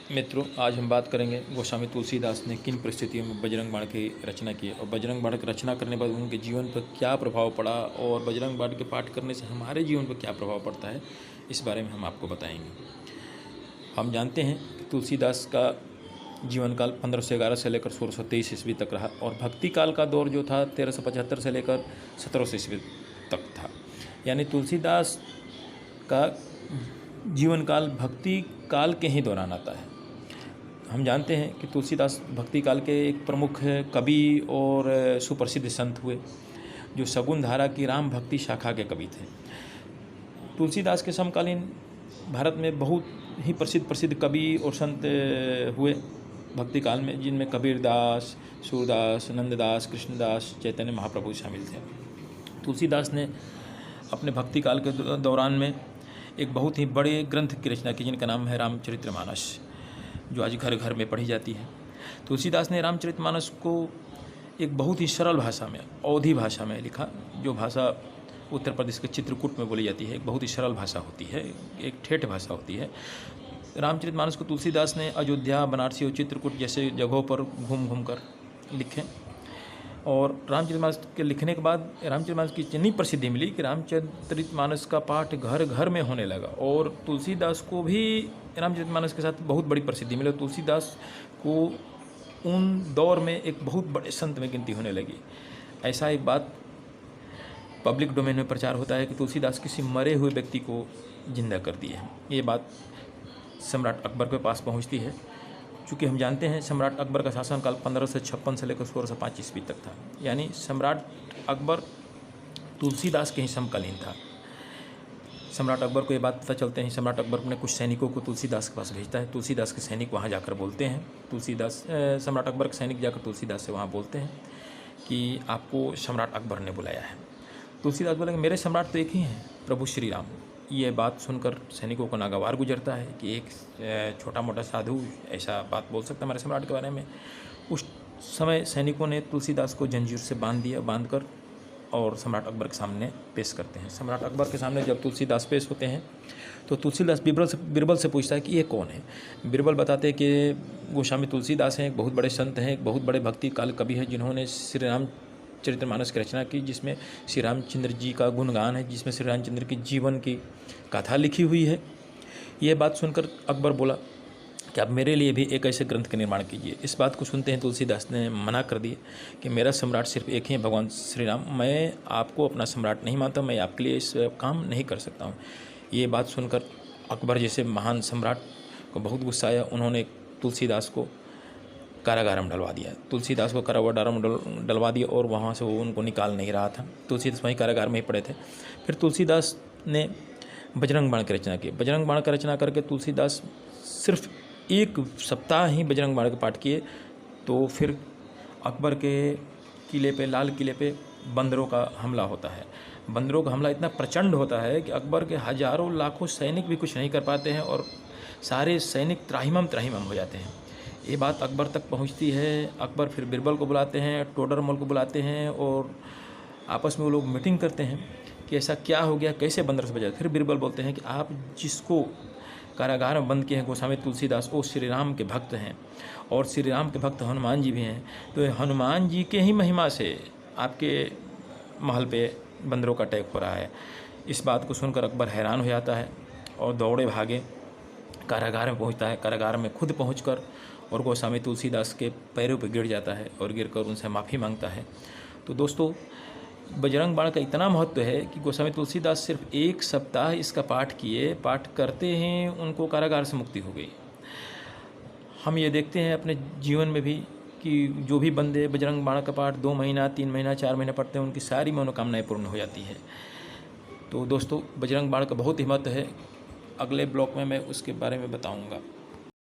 मित्रों, आज हम बात करेंगे गोस्वामी तुलसीदास ने किन परिस्थितियों में बजरंग बाण की रचना की और बजरंग बाण की रचना करने के बाद उनके जीवन पर क्या प्रभाव पड़ा और बजरंग बाण के पाठ करने से हमारे जीवन पर क्या प्रभाव पड़ता है, इस बारे में हम आपको बताएंगे। हम जानते हैं कि तुलसीदास का जीवन काल 1511 से लेकर 1623 ईस्वी तक रहा और भक्ति काल का दौर जो था 1375 से लेकर 1700 ईस्वी तक था। यानी तुलसीदास का जीवन काल भक्ति काल के ही दौरान आता है। हम जानते हैं कि तुलसीदास भक्ति काल के एक प्रमुख कवि और सुप्रसिद्ध संत हुए, जो शगुन धारा की राम भक्ति शाखा के कवि थे। तुलसीदास के समकालीन भारत में बहुत ही प्रसिद्ध कवि और संत हुए भक्ति काल में, जिनमें कबीरदास, सूरदास, नंददास, कृष्णदास, चैतन्य महाप्रभु शामिल थे। तुलसीदास ने अपने भक्ति काल के दौरान में एक बहुत ही बड़े ग्रंथ की रचना की, जिनका नाम है रामचरितमानस, जो आज घर घर में पढ़ी जाती है। तुलसीदास ने रामचरितमानस को एक बहुत ही सरल भाषा में, अवधी भाषा में लिखा, जो भाषा उत्तर प्रदेश के चित्रकूट में बोली जाती है। एक बहुत ही सरल भाषा होती है, एक ठेठ भाषा होती है। रामचरितमानस को तुलसीदास ने अयोध्या, बनारसी और चित्रकूट जैसे जगहों पर घूम कर लिखे और रामचरितमानस के लिखने के बाद रामचरितमानस की इतनी प्रसिद्धि मिली कि रामचरितमानस का पाठ घर घर में होने लगा और तुलसीदास को भी रामचरितमानस के साथ बहुत बड़ी प्रसिद्धि मिली। तुलसीदास को उन दौर में एक बहुत बड़े संत में गिनती होने लगी। ऐसा एक बात पब्लिक डोमेन में प्रचार होता है कि तुलसीदास किसी मरे हुए व्यक्ति को जिंदा कर दिए हैं। ये बात सम्राट अकबर के पास पहुंचती है। चूँकि हम जानते हैं सम्राट अकबर का शासनकाल 1556 से लेकर 1605 ईस्वी तक था, यानी सम्राट अकबर तुलसीदास के ही समकालीन था। सम्राट अकबर को ये बात पता चलते हैं, सम्राट अकबर ने कुछ सैनिकों को तुलसीदास के पास भेजता है। तुलसीदास के सैनिक वहाँ जाकर बोलते हैं, सम्राट अकबर के सैनिक जाकर तुलसीदास से वहाँ बोलते हैं कि आपको सम्राट अकबर ने बुलाया है। तुलसीदास बोले मेरे सम्राट तो एक ही हैं, प्रभु श्री राम। ये बात सुनकर सैनिकों को नागवार गुजरता है कि एक छोटा मोटा साधु ऐसा बात बोल सकता है हमारे सम्राट के बारे में। उस समय सैनिकों ने तुलसीदास को जंजीर से बांध कर और सम्राट अकबर के सामने पेश करते हैं। सम्राट अकबर के सामने जब तुलसीदास पेश होते हैं तो तुलसीदास बीरबल से पूछता है कि ये कौन है। बीरबल बताते हैं कि गोस्वामी तुलसीदास हैं, एक बहुत बड़े संत हैं, एक बहुत बड़े भक्ति काल कवि हैं, जिन्होंने श्री राम चरितमानस की रचना की, जिसमें श्री रामचंद्र जी का गुणगान है, जिसमें श्री रामचंद्र की जीवन की कथा लिखी हुई है। ये बात सुनकर अकबर बोला कि आप मेरे लिए भी एक ऐसे ग्रंथ का निर्माण कीजिए। इस बात को सुनते हैं तुलसीदास ने मना कर दिए कि मेरा सम्राट सिर्फ एक ही है, भगवान श्री राम। मैं आपको अपना सम्राट नहीं मानता, मैं आपके लिए इस काम नहीं कर सकता हूँ। ये बात सुनकर अकबर जैसे महान सम्राट को बहुत गुस्सा आया। उन्होंने तुलसीदास को कारागार में डलवा दिया। तुलसीदास को कारागार में डलवा दिया और वहाँ से वो उनको निकाल नहीं रहा था। तुलसीदास वहीं कारागार में ही पड़े थे। फिर तुलसीदास ने बजरंग बाण की रचना की। बजरंग बाण की रचना करके तुलसीदास सिर्फ एक सप्ताह ही बजरंग बाण के पाठ किए तो फिर अकबर के किले पे, लाल किले पे बंदरों का हमला होता है। बंदरों का हमला इतना प्रचंड होता है कि अकबर के हजारों लाखों सैनिक भी कुछ नहीं कर पाते हैं और सारे सैनिक त्राहिमाम हो जाते हैं। ये बात अकबर तक पहुंचती है। अकबर फिर बीरबल को बुलाते हैं, टोडरमल को बुलाते हैं और आपस में वो लोग मीटिंग करते हैं कि ऐसा क्या हो गया, कैसे बंदर से बचा। फिर बीरबल बोलते हैं कि आप जिसको कारागार में बंद किए हैं गोस्वामी तुलसीदास, वो श्री राम के भक्त हैं और श्री राम के भक्त हनुमान जी भी हैं। तो हनुमान जी के ही महिमा से आपके महल पे बंदरों का अटैक हो रहा है। इस बात को सुनकर अकबर हैरान हो जाता है और दौड़े भागे कारागार में पहुंचता है। कारागार में खुद पहुंचकर और गोस्वामी तुलसीदास के पैरों पर गिर जाता है और गिरकर उनसे माफ़ी मांगता है। तो दोस्तों, बजरंग बाण का इतना महत्व है कि गोस्वामी तुलसीदास सिर्फ एक सप्ताह इसका पाठ किए, पाठ करते हैं उनको कारागार से मुक्ति हो गई। हम ये देखते हैं अपने जीवन में भी कि जो भी बंदे बजरंग बाण का पाठ 2 महीना, 3 महीना, 4 महीना पढ़ते हैं, उनकी सारी मनोकामनाएं पूर्ण हो जाती है। तो दोस्तों, बजरंग बाण का बहुत ही महत्व है। अगले ब्लॉग में मैं उसके बारे में बताऊँगा।